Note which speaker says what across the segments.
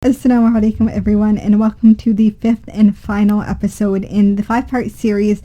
Speaker 1: Assalamu alaikum everyone, and welcome to the fifth and final episode in the 5-part series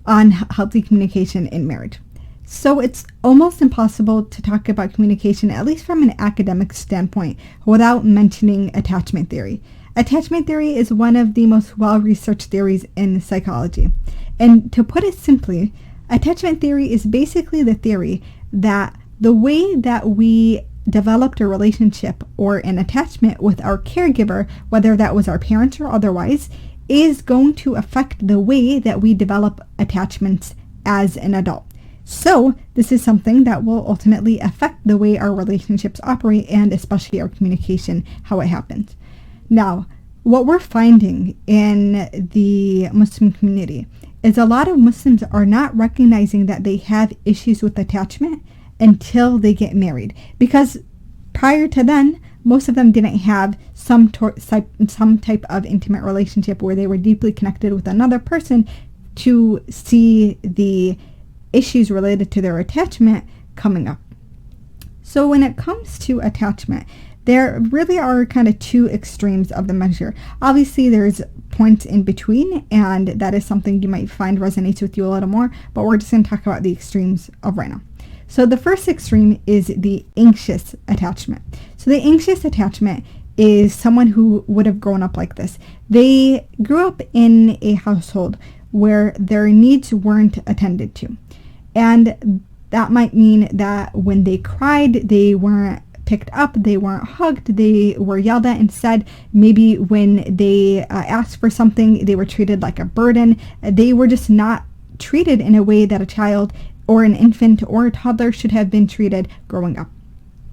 Speaker 1: on healthy communication in marriage. So it's almost impossible to talk about communication, at least from an academic standpoint, without mentioning attachment theory. Attachment theory is one of the most well-researched theories in psychology. And to put it simply, attachment theory is basically the theory that the way that we developed a relationship or an attachment with our caregiver, whether that was our parents or otherwise, is going to affect the way that we develop attachments as an adult. So this is something that will ultimately affect the way our relationships operate, and especially our communication, how it happens. Now, what we're finding in the Muslim community is a lot of Muslims are not recognizing that they have issues with attachment until they get married, because prior to then, most of them didn't have some type of intimate relationship where they were deeply connected with another person to see the issues related to their attachment coming up. So when it comes to attachment, there really are kind of two extremes of the measure. Obviously, there's points in between, and that is something you might find resonates with you a little more, but we're just going to talk about the extremes of right now. So the first extreme is the anxious attachment. So the anxious attachment is someone who would have grown up like this. They grew up in a household where their needs weren't attended to. And that might mean that when they cried, they weren't picked up, they weren't hugged, they were yelled at instead. Maybe when they asked for something, they were treated like a burden. They were just not treated in a way that a child or an infant or a toddler should have been treated growing up.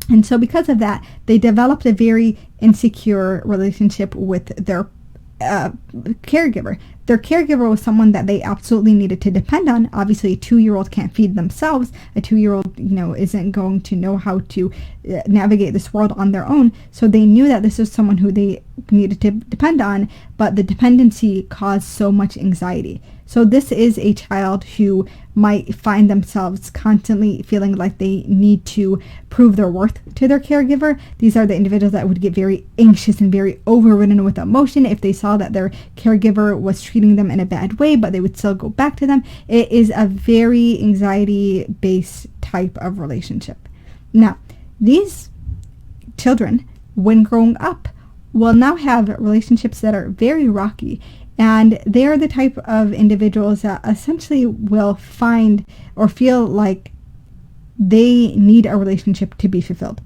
Speaker 1: And so because of that, they developed a very insecure relationship with their caregiver. Their caregiver was someone that they absolutely needed to depend on. Obviously, a 2-year-old can't feed themselves. A 2-year-old, isn't going to know how to navigate this world on their own. So they knew that this was someone who they needed to depend on, but the dependency caused so much anxiety. So this is a child who might find themselves constantly feeling like they need to prove their worth to their caregiver. These are the individuals that would get very anxious and very overridden with emotion if they saw that their caregiver was treating them in a bad way, but they would still go back to them. It is a very anxiety-based type of relationship. Now, these children, when growing up, will now have relationships that are very rocky. And they're the type of individuals that essentially will find or feel like they need a relationship to be fulfilled.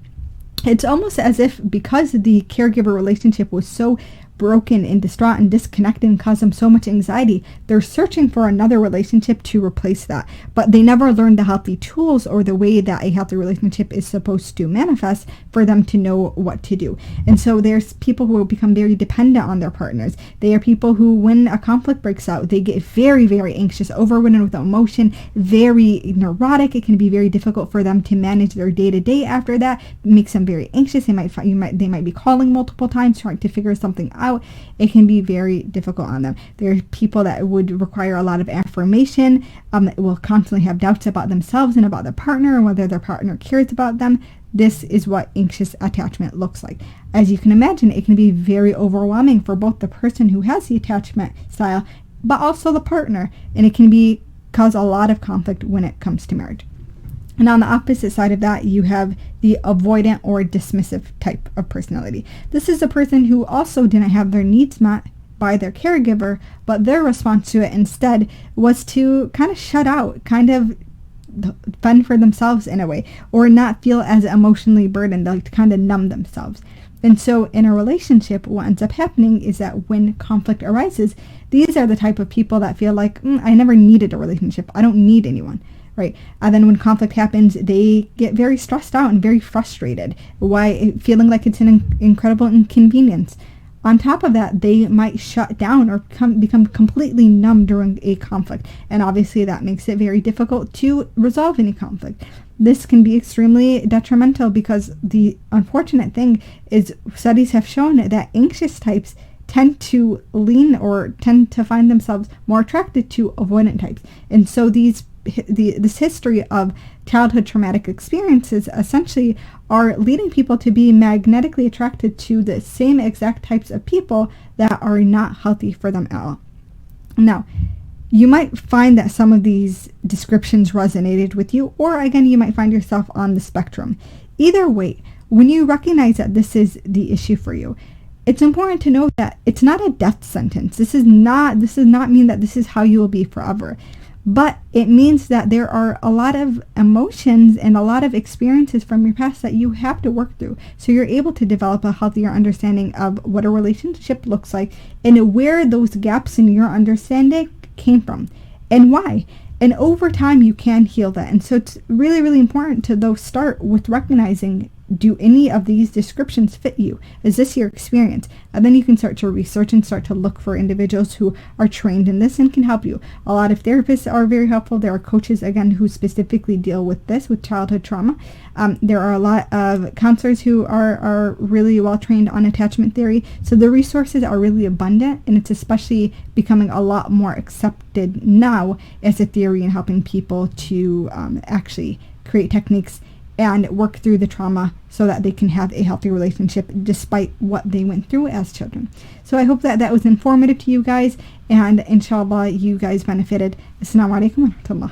Speaker 1: It's almost as if because the caregiver relationship was so broken and distraught and disconnected and caused them so much anxiety, they're searching for another relationship to replace that. But they never learned the healthy tools or the way that a healthy relationship is supposed to manifest for them to know what to do. And so there's people who will become very dependent on their partners. They are people who, when a conflict breaks out, they get very, very anxious, overridden with emotion, very neurotic. It can be very difficult for them to manage their day-to-day after that. It makes them very anxious. They might be calling multiple times trying to figure something out. It can be very difficult on them. There are people that would require a lot of affirmation, will constantly have doubts about themselves and about their partner and whether their partner cares about them. This is what anxious attachment looks like. As you can imagine, it can be very overwhelming for both the person who has the attachment style, but also the partner, and it can cause a lot of conflict when it comes to marriage. And on the opposite side of that, you have the avoidant or dismissive type of personality. This is a person who also didn't have their needs met by their caregiver, but their response to it instead was to kind of shut out, kind of fend for themselves in a way, or not feel as emotionally burdened, like to kind of numb themselves. And so in a relationship, what ends up happening is that when conflict arises, these are the type of people that feel like, I never needed a relationship. I don't need anyone. Right. And then when conflict happens, they get very stressed out and very frustrated. Feeling like it's an incredible inconvenience. On top of that, they might shut down or become completely numb during a conflict. And obviously that makes it very difficult to resolve any conflict. This can be extremely detrimental because the unfortunate thing is studies have shown that anxious types tend to lean or tend to find themselves more attracted to avoidant types. And so these this history of childhood traumatic experiences essentially are leading people to be magnetically attracted to the same exact types of people that are not healthy for them at all. Now, you might find that some of these descriptions resonated with you, or again, you might find yourself on the spectrum. Either way, when you recognize that this is the issue for you, it's important to know that it's not a death sentence. This does not mean that this is how you will be forever. But it means that there are a lot of emotions and a lot of experiences from your past that you have to work through. So you're able to develop a healthier understanding of what a relationship looks like and where those gaps in your understanding came from and why. And over time, you can heal that. And so it's really, really important to, though, start with recognizing, do any of these descriptions fit you? Is this your experience? And then you can start to research and start to look for individuals who are trained in this and can help you. A lot of therapists are very helpful. There are coaches, again, who specifically deal with this, with childhood trauma. There are a lot of counselors who are really well trained on attachment theory. So the resources are really abundant, and it's especially becoming a lot more accepted now as a theory in helping people to actually create techniques and work through the trauma so that they can have a healthy relationship despite what they went through as children. So I hope that that was informative to you guys, and inshallah you guys benefited. Assalamu alaikum wa rahmatullah.